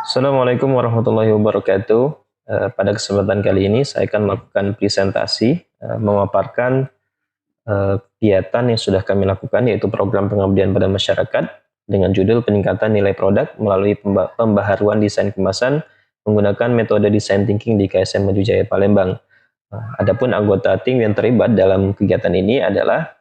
Assalamualaikum warahmatullahi wabarakatuh. Pada kesempatan kali ini saya akan melakukan presentasi memaparkan kegiatan yang sudah kami lakukan, yaitu program pengabdian pada masyarakat dengan judul peningkatan nilai produk melalui pembaharuan desain kemasan menggunakan metode design thinking di KSM Maju Jaya Palembang. Adapun anggota tim yang terlibat dalam kegiatan ini adalah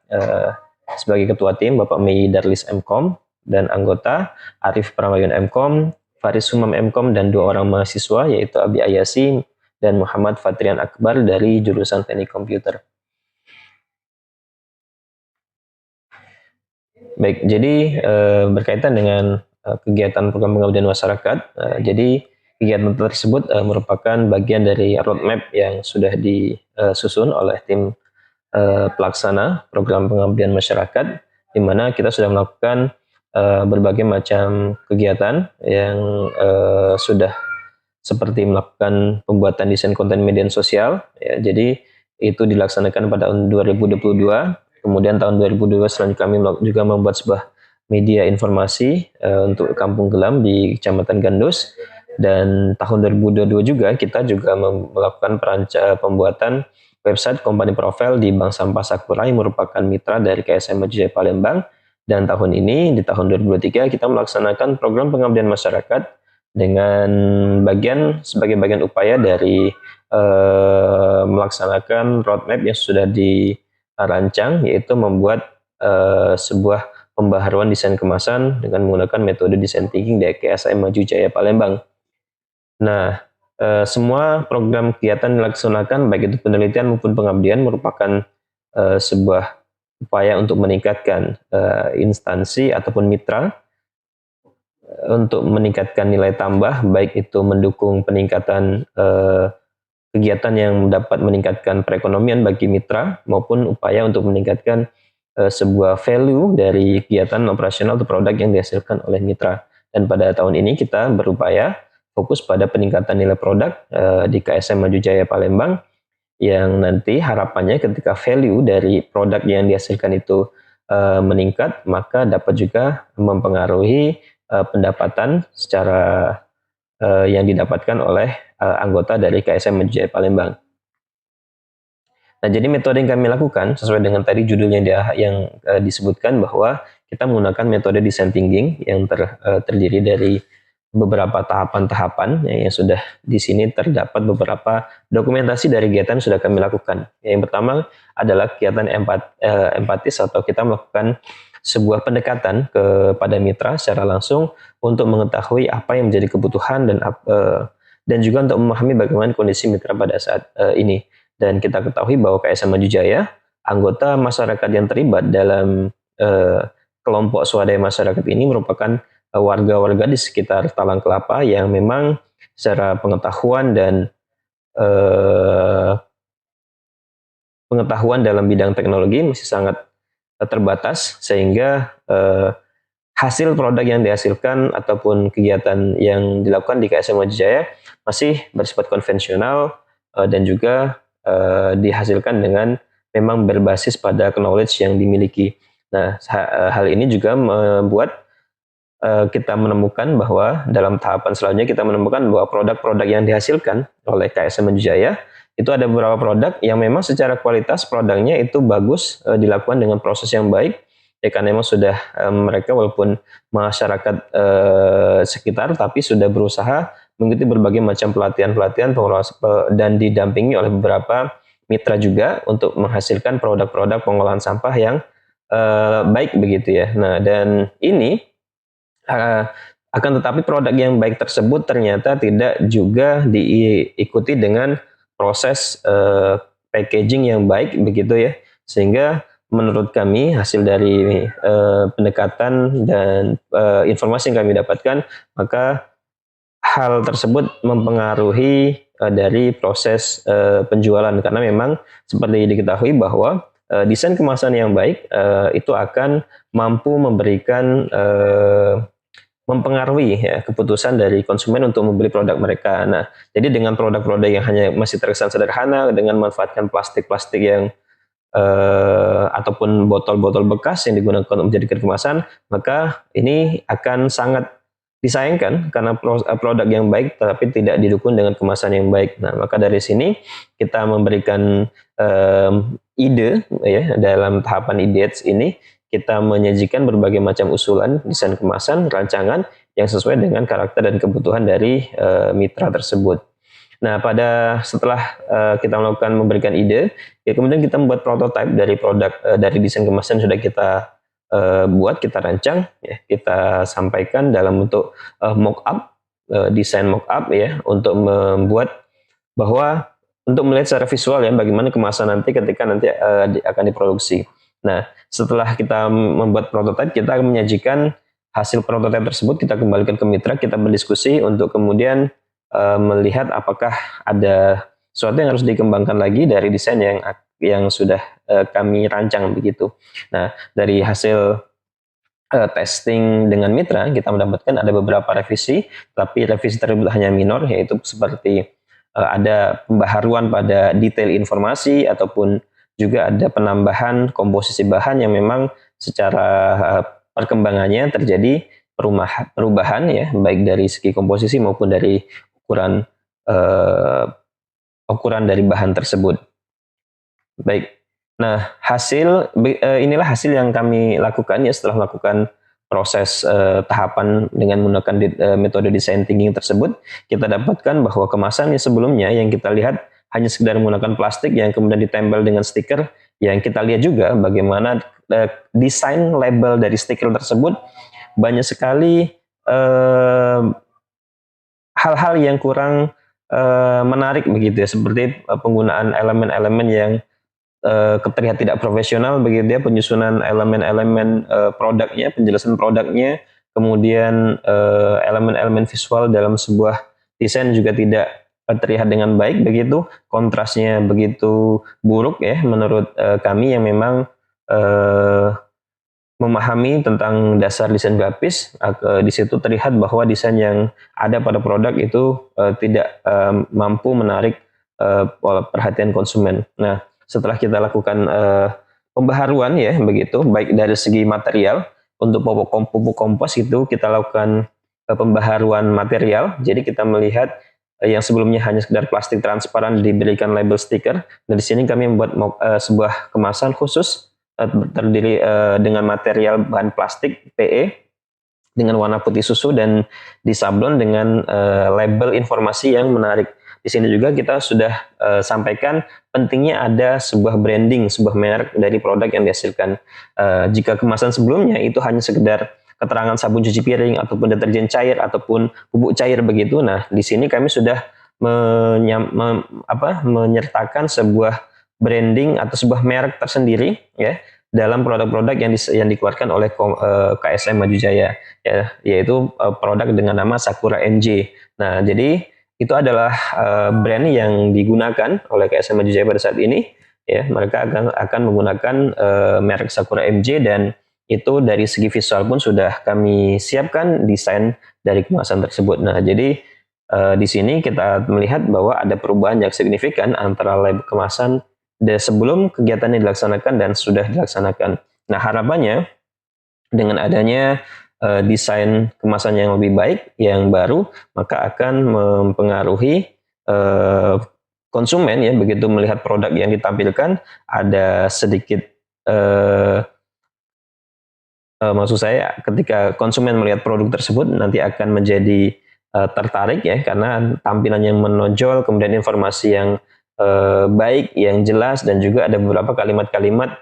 sebagai ketua tim Bapak Mei Darlis Mkom dan anggota Arif Pramayun Mkom, Faris Sumam Mkom, dan dua orang mahasiswa yaitu Abi Ayasi dan Muhammad Fatrian Akbar dari jurusan Teknik Komputer. Baik, jadi berkaitan dengan kegiatan program pengabdian masyarakat, jadi kegiatan tersebut merupakan bagian dari roadmap yang sudah disusun oleh tim pelaksana program pengabdian masyarakat, di mana kita sudah melakukan berbagai macam kegiatan yang sudah seperti melakukan pembuatan desain konten media sosial, ya. Jadi itu dilaksanakan pada tahun 2022. Kemudian tahun 2022 selanjutnya kami juga membuat sebuah media informasi untuk Kampung Gelam di Kecamatan Gandus. Dan tahun 2022 juga kita juga melakukan pembuatan website company profile di Bank Sampah Sakura yang merupakan mitra dari KSM Maju Jaya Palembang. Dan tahun ini, di tahun 2023, kita melaksanakan program pengabdian masyarakat dengan sebagai bagian upaya dari melaksanakan roadmap yang sudah dirancang, yaitu membuat sebuah pembaharuan desain kemasan dengan menggunakan metode design thinking di KSM Maju Jaya Palembang. Nah, semua program kegiatan dilaksanakan, baik itu penelitian maupun pengabdian, merupakan sebuah upaya untuk meningkatkan instansi ataupun mitra untuk meningkatkan nilai tambah, baik itu mendukung peningkatan kegiatan yang dapat meningkatkan perekonomian bagi mitra, maupun upaya untuk meningkatkan sebuah value dari kegiatan operasional atau produk yang dihasilkan oleh mitra. Dan pada tahun ini kita berupaya fokus pada peningkatan nilai produk di KSM Maju Jaya Palembang, yang nanti harapannya ketika value dari produk yang dihasilkan itu meningkat, maka dapat juga mempengaruhi pendapatan secara yang didapatkan oleh anggota dari KSM Maju Jaya Palembang. Nah, jadi metode yang kami lakukan sesuai dengan tadi judulnya yang disebutkan, bahwa kita menggunakan metode design thinking yang terdiri dari beberapa tahapan-tahapan yang sudah di sini terdapat beberapa dokumentasi dari kegiatan yang sudah kami lakukan. Yang pertama adalah kegiatan empatis, atau kita melakukan sebuah pendekatan kepada mitra secara langsung untuk mengetahui apa yang menjadi kebutuhan dan juga untuk memahami bagaimana kondisi mitra pada saat ini. Dan kita ketahui bahwa KSM Maju Jaya, anggota masyarakat yang terlibat dalam kelompok swadaya masyarakat ini merupakan warga-warga di sekitar Talang Kelapa yang memang secara pengetahuan dan pengetahuan dalam bidang teknologi masih sangat terbatas, sehingga hasil produk yang dihasilkan ataupun kegiatan yang dilakukan di KSM Maju Jaya masih bersifat konvensional dan juga dihasilkan dengan memang berbasis pada knowledge yang dimiliki. Nah, hal ini juga membuat kita menemukan bahwa dalam tahapan selanjutnya kita menemukan bahwa produk-produk yang dihasilkan oleh KSM Maju Jaya itu ada beberapa produk yang memang secara kualitas produknya itu bagus, dilakukan dengan proses yang baik, ya, karena memang sudah mereka walaupun masyarakat sekitar tapi sudah berusaha mengikuti berbagai macam pelatihan-pelatihan dan didampingi oleh beberapa mitra juga untuk menghasilkan produk-produk pengolahan sampah yang baik begitu ya. Nah, dan ini akan tetapi produk yang baik tersebut ternyata tidak juga diikuti dengan proses packaging yang baik begitu ya, sehingga menurut kami hasil dari pendekatan dan informasi yang kami dapatkan, maka hal tersebut mempengaruhi dari proses penjualan, karena memang seperti diketahui bahwa desain kemasan yang baik itu akan mampu memberikan mempengaruhi ya keputusan dari konsumen untuk membeli produk mereka. Nah, jadi dengan produk-produk yang hanya masih terkesan sederhana dengan memanfaatkan plastik-plastik yang ataupun botol-botol bekas yang digunakan untuk menjadikan kemasan, maka ini akan sangat disayangkan karena produk yang baik tapi tidak didukung dengan kemasan yang baik. Nah, maka dari sini kita memberikan ide ya, dalam tahapan ideas ini kita menyajikan berbagai macam usulan desain kemasan, rancangan yang sesuai dengan karakter dan kebutuhan dari mitra tersebut. Nah, setelah kita melakukan memberikan ide, ya kemudian kita membuat prototipe dari produk dari desain kemasan yang sudah kita buat, kita rancang, ya, kita sampaikan dalam bentuk mock-up, desain mock-up ya, untuk membuat bahwa untuk melihat secara visual ya bagaimana kemasan nanti ketika nanti akan diproduksi. Nah, setelah kita membuat prototipe, kita akan menyajikan hasil prototipe tersebut, kita kembalikan ke mitra, kita berdiskusi untuk kemudian melihat apakah ada sesuatu yang harus dikembangkan lagi dari desain yang sudah kami rancang begitu. Nah, dari hasil testing dengan mitra, kita mendapatkan ada beberapa revisi, tapi revisi tersebut hanya minor, yaitu seperti ada pembaharuan pada detail informasi ataupun juga ada penambahan komposisi bahan yang memang secara perkembangannya terjadi perubahan ya, baik dari segi komposisi maupun dari ukuran dari bahan tersebut. Baik. Nah, inilah hasil yang kami lakukan ya setelah melakukan proses tahapan dengan menggunakan metode design thinking tersebut. Kita dapatkan bahwa kemasan yang sebelumnya yang kita lihat hanya sekedar menggunakan plastik yang kemudian ditempel dengan stiker. Yang kita lihat juga bagaimana desain label dari stiker tersebut banyak sekali hal-hal yang kurang menarik begitu ya, seperti penggunaan elemen-elemen yang terlihat tidak profesional begitu ya, penyusunan elemen-elemen produknya, penjelasan produknya, kemudian elemen-elemen visual dalam sebuah desain juga tidak terlihat dengan baik begitu, kontrasnya begitu buruk ya menurut kami yang memang memahami tentang dasar desain grafis. Di situ terlihat bahwa desain yang ada pada produk itu tidak mampu menarik perhatian konsumen. Nah, setelah kita lakukan pembaharuan ya begitu, baik dari segi material, untuk pupuk kompos itu kita lakukan pembaharuan material. Jadi kita melihat yang sebelumnya hanya sekedar plastik transparan diberikan label stiker. Dan di sini kami membuat sebuah kemasan khusus terdiri dengan material bahan plastik PE dengan warna putih susu dan disablon dengan label informasi yang menarik. Di sini juga kita sudah sampaikan pentingnya ada sebuah branding, sebuah merek dari produk yang dihasilkan. Jika kemasan sebelumnya itu hanya sekedar keterangan sabun cuci piring ataupun deterjen cair ataupun bubuk cair begitu. Nah, di sini kami sudah menyertakan sebuah branding atau sebuah merek tersendiri ya dalam produk-produk yang dikeluarkan oleh KSM Maju Jaya ya, yaitu produk dengan nama Sakura MJ. Nah, jadi itu adalah brand yang digunakan oleh KSM Maju Jaya pada saat ini ya. Mereka akan menggunakan merek Sakura MJ dan itu dari segi visual pun sudah kami siapkan desain dari kemasan tersebut. Nah, jadi di sini kita melihat bahwa ada perubahan yang signifikan antara label kemasan sebelum kegiatan yang dilaksanakan dan sudah dilaksanakan. Nah, harapannya dengan adanya desain kemasan yang lebih baik, yang baru, maka akan mempengaruhi konsumen ya, begitu melihat produk yang ditampilkan ada sedikit maksud saya ketika konsumen melihat produk tersebut nanti akan menjadi tertarik ya, karena tampilan yang menonjol, kemudian informasi yang baik, yang jelas, dan juga ada beberapa kalimat-kalimat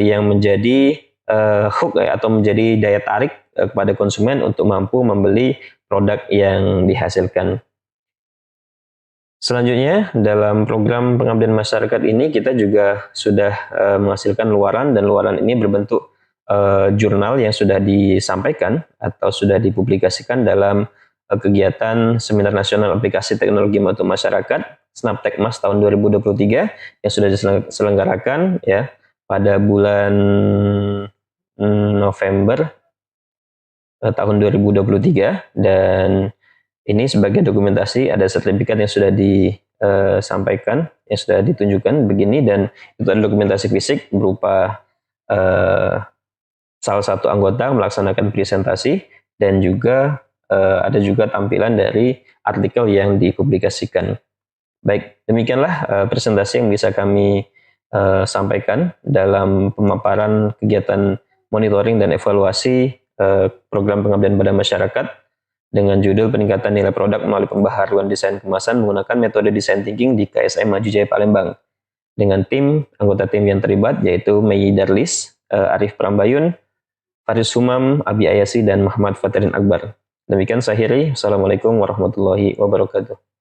yang menjadi hook ya, atau menjadi daya tarik kepada konsumen untuk mampu membeli produk yang dihasilkan. Selanjutnya, dalam program pengabdian masyarakat ini kita juga sudah menghasilkan luaran, dan luaran ini berbentuk jurnal yang sudah disampaikan atau sudah dipublikasikan dalam kegiatan Seminar Nasional Aplikasi Teknologi untuk Masyarakat Snaptekmas tahun 2023 yang sudah diselenggarakan ya pada bulan November tahun 2023, dan ini sebagai dokumentasi ada sertifikat yang sudah disampaikan, yang sudah ditunjukkan begini, dan itu adalah dokumentasi fisik berupa salah satu anggota melaksanakan presentasi dan juga ada juga tampilan dari artikel yang dipublikasikan. Baik, demikianlah presentasi yang bisa kami sampaikan dalam pemaparan kegiatan monitoring dan evaluasi program pengabdian pada masyarakat dengan judul peningkatan nilai produk melalui pembaharuan desain kemasan menggunakan metode design thinking di KSM Maju Jaya Palembang dengan anggota tim yang terlibat yaitu Mei Darlis, Arif Prambayun, Faris Humam, Abi Ayasi, dan Muhammad Fatirin Akbar. Demikian saya akhiri. Assalamualaikum warahmatullahi wabarakatuh.